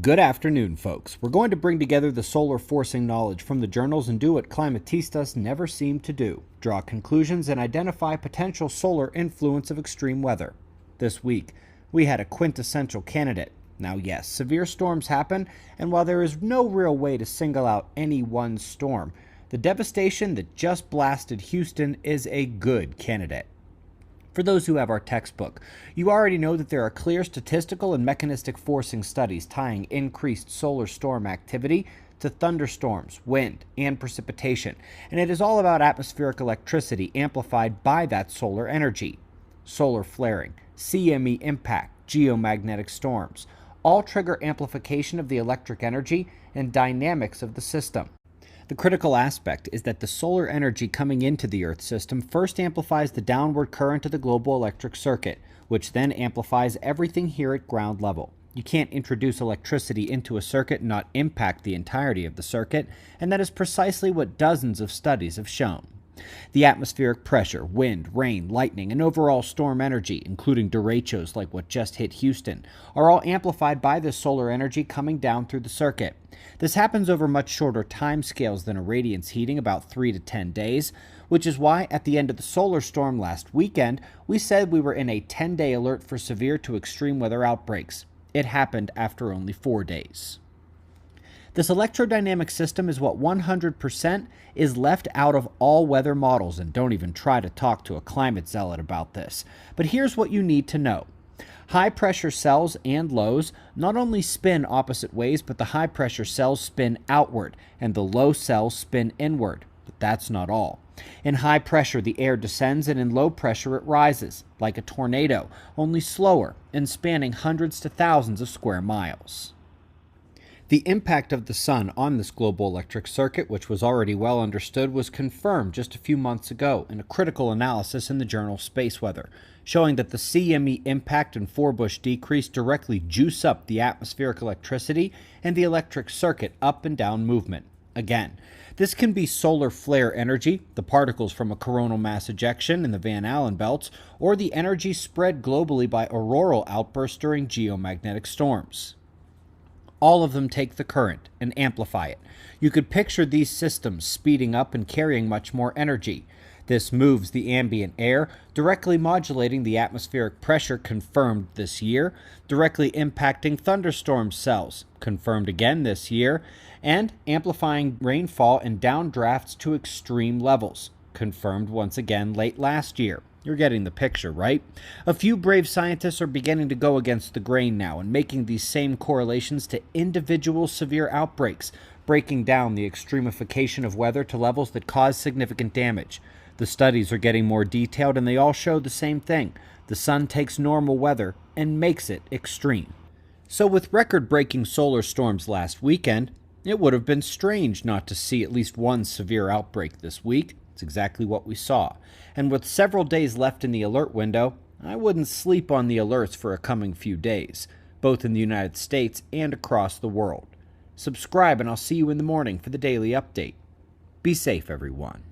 Good afternoon, folks. We're going to bring together the solar forcing knowledge from the journals and do what climatistas never seem to do: draw conclusions and identify potential solar influence of extreme weather. This week, we had a quintessential candidate. Now, yes, severe storms happen, and while there is no real way to single out any one storm, the devastation that just blasted Houston is a good candidate. For those who have our textbook, you already know that there are clear statistical and mechanistic forcing studies tying increased solar storm activity to thunderstorms, wind, and precipitation, and it is all about atmospheric electricity amplified by that solar energy. Solar flaring, CME impact, geomagnetic storms all trigger amplification of the electric energy and dynamics of the system. The critical aspect is that the solar energy coming into the Earth system first amplifies the downward current of the global electric circuit, which then amplifies everything here at ground level. You can't introduce electricity into a circuit and not impact the entirety of the circuit, and that is precisely what dozens of studies have shown. The atmospheric pressure, wind, rain, lightning, and overall storm energy, including derechos like what just hit Houston, are all amplified by this solar energy coming down through the circuit. This happens over much shorter time scales than a radiance heating, about 3 to 10 days, which is why at the end of the solar storm last weekend, we said we were in a 10-day alert for severe to extreme weather outbreaks. It happened after only 4 days. This electrodynamic system is what 100% is left out of all weather models, and don't even try to talk to a climate zealot about this. But here's what you need to know. High-pressure cells and lows not only spin opposite ways, but the high-pressure cells spin outward, and the low cells spin inward. But that's not all. In high pressure, the air descends, and in low pressure, it rises, like a tornado, only slower, and spanning hundreds to thousands of square miles. The impact of the sun on this global electric circuit, which was already well understood, was confirmed just a few months ago in a critical analysis in the journal Space Weather, showing that the CME impact and Forbush decrease directly juice up the atmospheric electricity and the electric circuit up and down movement. Again, this can be solar flare energy, the particles from a coronal mass ejection in the Van Allen belts, or the energy spread globally by auroral outbursts during geomagnetic storms. All of them take the current and amplify it. You could picture these systems speeding up and carrying much more energy. This moves the ambient air, directly modulating the atmospheric pressure confirmed this year, directly impacting thunderstorm cells, confirmed again this year, and amplifying rainfall and downdrafts to extreme levels, confirmed once again late last year. You're getting the picture, right? A few brave scientists are beginning to go against the grain now and making these same correlations to individual severe outbreaks, breaking down the extremification of weather to levels that cause significant damage. The studies are getting more detailed, and they all show the same thing. The sun takes normal weather and makes it extreme. So with record-breaking solar storms last weekend, it would have been strange not to see at least one severe outbreak this week. It's exactly what we saw. And with several days left in the alert window, I wouldn't sleep on the alerts for a coming few days, both in the United States and across the world. Subscribe, and I'll see you in the morning for the daily update. Be safe, everyone.